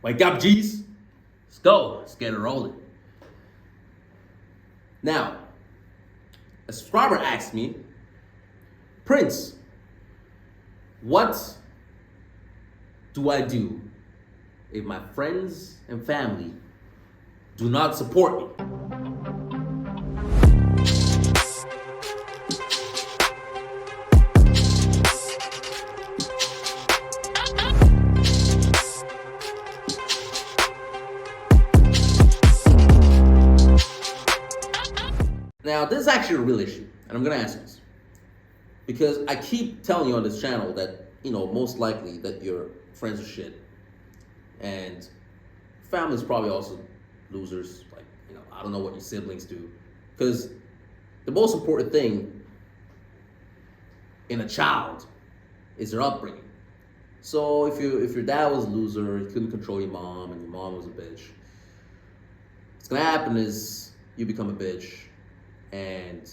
Wake up, G's. Let's go. Let's get it rolling. Now, a subscriber asked me, Prince, what do I do if my friends and family do not support me? Now, this is actually a real issue, and I'm going to answer this. Because I keep telling you on this channel that, most likely that your friends are shit. And family's probably also losers. Like, I don't know what your siblings do. Because the most important thing in a child is their upbringing. So if your dad was a loser, he couldn't control your mom, and your mom was a bitch, what's going to happen is you become a bitch. And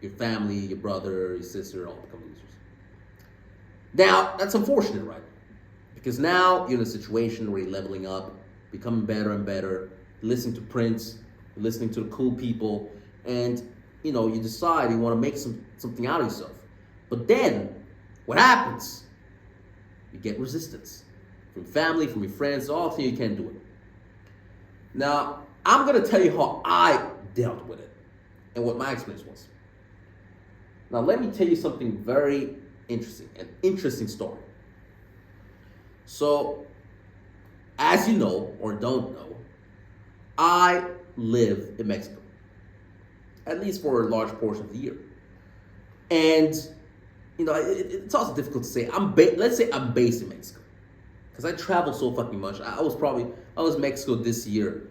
your family, your brother, your sister all become losers. Now, that's unfortunate, right? Because now you're in a situation where you're leveling up, becoming better and better, listening to Prince, listening to the cool people, and you decide you want to make something out of yourself. But then, what happens? You get resistance from family, from your friends, all of you can't do it. Now, I'm going to tell you how I dealt with it and what my experience was. Now, let me tell you something very interesting, an interesting story. So, as you know or don't know, I live in Mexico, at least for a large portion of the year. And, it's also difficult to say. Let's say I'm based in Mexico, because I travel so fucking much. I was in Mexico this year,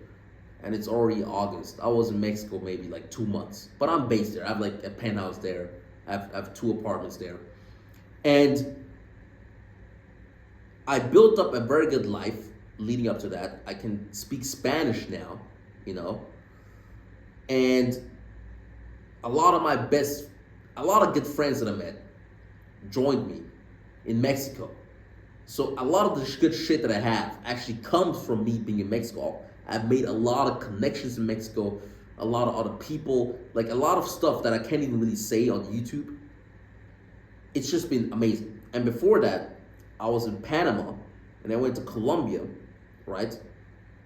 and it's already August. I was in Mexico maybe like 2 months, but I'm based there. I have like a penthouse there. I have 2 apartments there. And I built up a very good life leading up to that. I can speak Spanish now, and a lot of good friends that I met joined me in Mexico. So a lot of the good shit that I have actually comes from me being in Mexico. I've made a lot of connections in Mexico, a lot of other people, like a lot of stuff that I can't even really say on YouTube. It's just been amazing. And before that, I was in Panama, and I went to Colombia, right?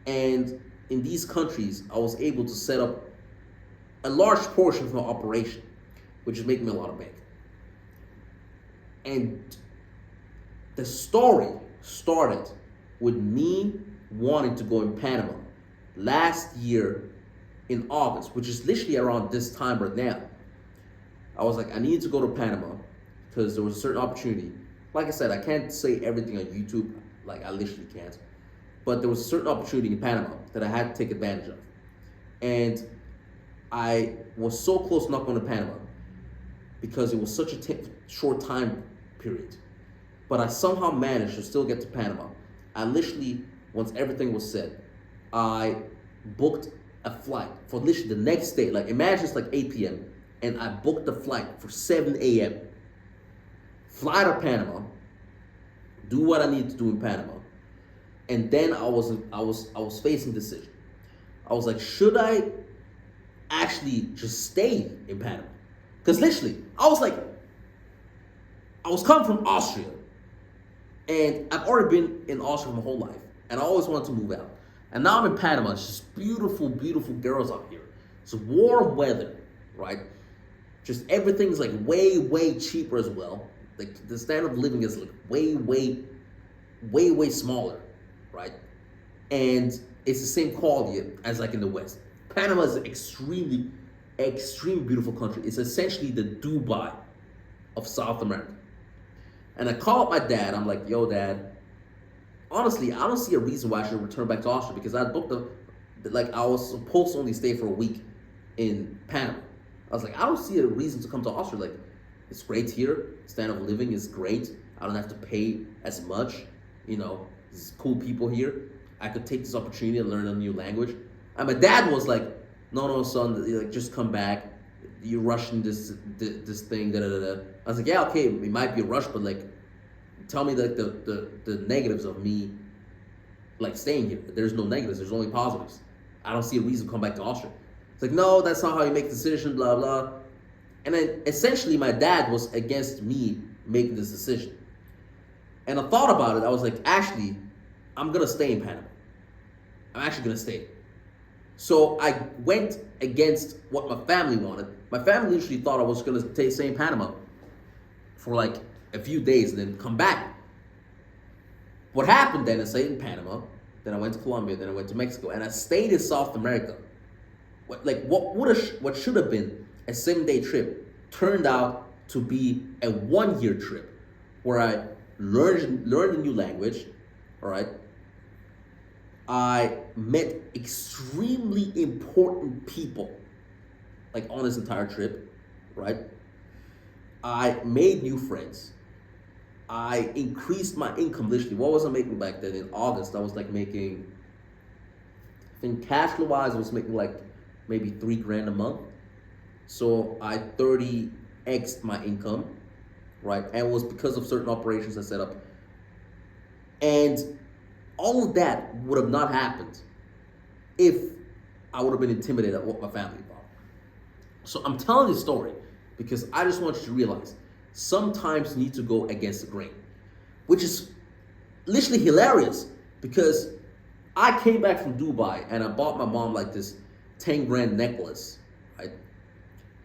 And in these countries, I was able to set up a large portion of my operation, which is making me a lot of bank. And the story started with me wanting to go in Panama last year in August, which is literally around this time right now. I was like, I need to go to Panama because there was a certain opportunity. Like I said, I can't say everything on YouTube, like I literally can't. But there was a certain opportunity in Panama that I had to take advantage of. And I was so close not going to Panama because it was such a short time period. But I somehow managed to still get to Panama. I literally, once everything was set, I booked a flight for literally the next day. Like imagine it's like 8 p.m. and I booked the flight for 7 a.m. Fly to Panama, do what I need to do in Panama, and then I was facing a decision. I was like, should I actually just stay in Panama? Because literally, I was coming from Austria, and I've already been in Austria my whole life, and I always wanted to move out. And now I'm in Panama. It's just beautiful, beautiful girls out here. It's warm weather, right? Just everything's like way, way cheaper as well. Like the standard of living is like way, way, way, way smaller, right? And it's the same quality as like in the West. Panama is an extremely, extremely beautiful country. It's essentially the Dubai of South America. And I call up my dad. I'm like, yo, Dad, honestly, I don't see a reason why I should return back to Austria because I booked I was supposed to only stay for a week in Panama. I was like, I don't see a reason to come to Austria. Like, it's great here. Standard of living is great. I don't have to pay as much. There's cool people here. I could take this opportunity to learn a new language. And my dad was like, no, son, like just come back. You're rushing this thing. Da da da. I was like, yeah, okay, it might be a rush, but like, tell me like the negatives of me like staying here. There's no negatives. There's only positives. I don't see a reason to come back to Austria. It's like, no, that's not how you make a decision, blah, blah. And then essentially my dad was against me making this decision. And I thought about it. I was like, actually, I'm going to stay in Panama. I'm actually going to stay. So I went against what my family wanted. My family usually thought I was going to stay in Panama for like a few days and then come back. What happened then is I stayed in Panama, then I went to Colombia, then I went to Mexico, and I stayed in South America. What should have been a 7-day trip turned out to be a 1-year trip where I learned a new language, all right? I met extremely important people, like on this entire trip, right? I made new friends. I increased my income literally. What was I making back then? In August, I was like making, I think cash flow wise, I was making like maybe $3,000 a month. So I 30x'd my income, right? And it was because of certain operations I set up. And all of that would have not happened if I would have been intimidated at what my family thought. So I'm telling this story because I just want you to realize sometimes you need to go against the grain, which is literally hilarious because I came back from Dubai and I bought my mom like this 10 grand necklace, right?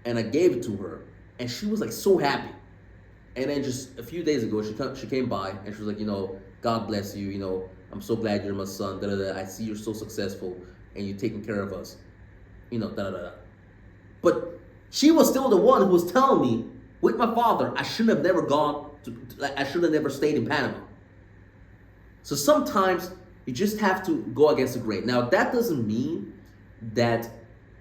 And I gave it to her and she was like so happy. And then just a few days ago, she came by and she was like, God bless you, I'm so glad you're my son, da da da. I see you're so successful and you're taking care of us, da da da. But she was still the one who was telling me, with my father, I shouldn't have never I should have never stayed in Panama. So sometimes you just have to go against the grain. Now, that doesn't mean that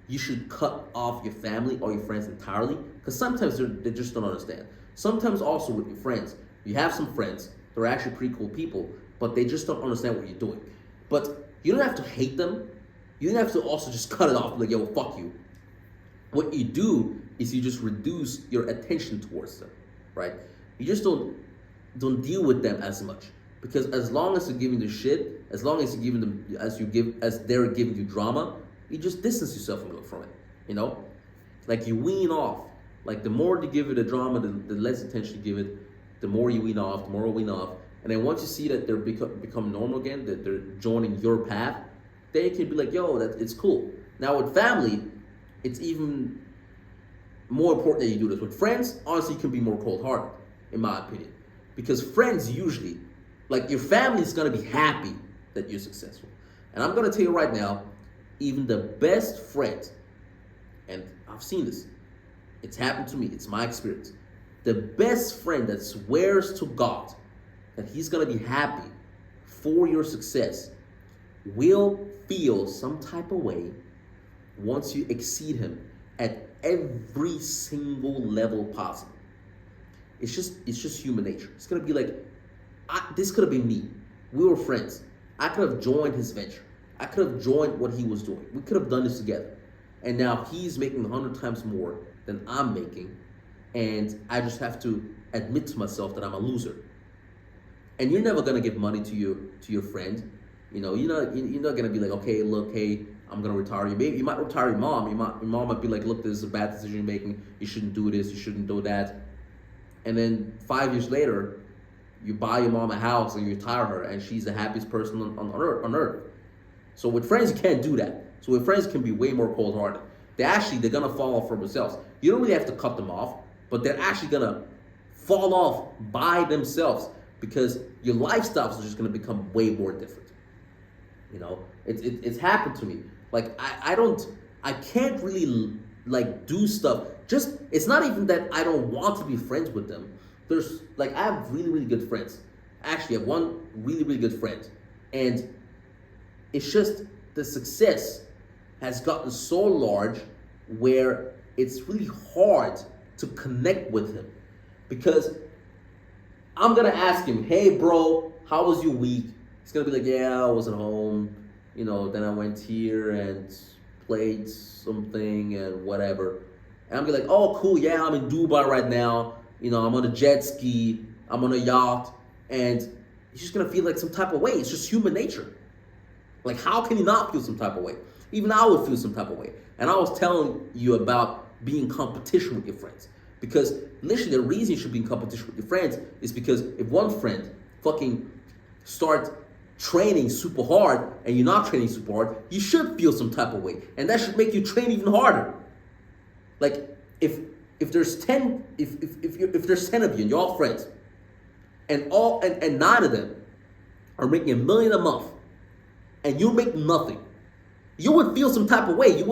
you should cut off your family or your friends entirely, because sometimes they just don't understand. Sometimes also with your friends, you have some friends, they're actually pretty cool people, but they just don't understand what you're doing. But you don't have to hate them. You don't have to also just cut it off, like, yo, fuck you. What you do is you just reduce your attention towards them, right? You just don't deal with them as much, because as long as you're giving them shit, as long as you're giving them as they're giving you drama, you just distance yourself from it. Like you wean off. Like the more you give it a drama, the less attention you give it. The more you wean off, and then once you see that they're become normal again, that they're joining your path, then you can be like, yo, it's cool. Now with family, it's even more important that you do this. With friends, honestly, you can be more cold-hearted, in my opinion. Because friends usually, like your family is going to be happy that you're successful. And I'm going to tell you right now, even the best friends, and I've seen this, it's happened to me, it's my experience. The best friend that swears to God that he's going to be happy for your success will feel some type of way once you exceed him at every single level possible. It's just human nature. It's gonna be like, this could have been me. We were friends. I could have joined his venture. I could have joined what he was doing. We could have done this together. And now he's making 100 times more than I'm making, and I just have to admit to myself that I'm a loser. And you're never gonna give money to your friend. You're not gonna be like, okay, look, hey, I'm gonna retire you. Maybe you might retire your mom. Your mom might be like, look, this is a bad decision you're making. You shouldn't do this. You shouldn't do that. And then 5 years later, you buy your mom a house and you retire her, and she's the happiest person on earth. So with friends, you can't do that. So with friends, you can be way more cold-hearted. They're gonna fall off for themselves. You don't really have to cut them off, but they're actually gonna fall off by themselves because your lifestyles are just gonna become way more different. It's happened to me. Like I can't really like do stuff. It's not even that I don't want to be friends with them. I have really, really good friends. Actually, I have one really, really good friend. And it's just the success has gotten so large where it's really hard to connect with him. Because I'm gonna ask him, hey bro, how was your week? He's gonna be like, yeah, I was at home, then I went here and played something and whatever. And I'm gonna be like, oh cool, yeah, I'm in Dubai right now, I'm on a jet ski, I'm on a yacht, and he's just gonna feel like some type of way. It's just human nature. Like, how can you not feel some type of way? Even I would feel some type of way. And I was telling you about being in competition with your friends. Because literally the reason you should be in competition with your friends is because if one friend fucking starts training super hard and you're not training super hard, you should feel some type of way. And that should make you train even harder. Like if there's 10 if there's 10 of you and you're all friends, and nine of them are making $1 million a month and you make nothing, you would feel some type of way. You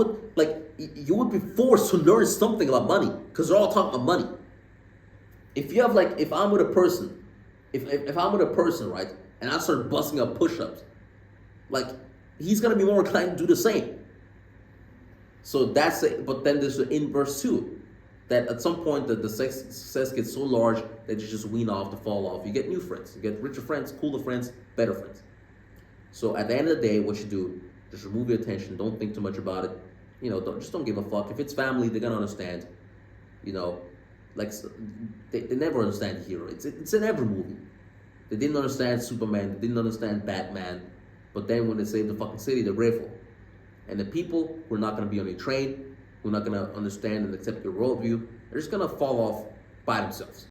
would be forced to learn something about money because they're all talking about money. If you have if I'm with a person, if I'm with a person, right, and I start busting up push-ups, like he's gonna be more inclined to do the same. So that's it. But then there's the inverse too, that at some point the success gets so large that you just wean off, to fall off. You get new friends, you get richer friends, cooler friends, better friends. So at the end of the day, what you do, just remove your attention. Don't think too much about it. Don't give a fuck. If it's family, they're gonna understand. Like they never understand the hero. It's in every movie. They didn't understand Superman. They didn't understand Batman. But then when they save the fucking city, they're grateful. And the people who are not gonna be on your train, who are not gonna understand and accept your worldview, they're just gonna fall off by themselves.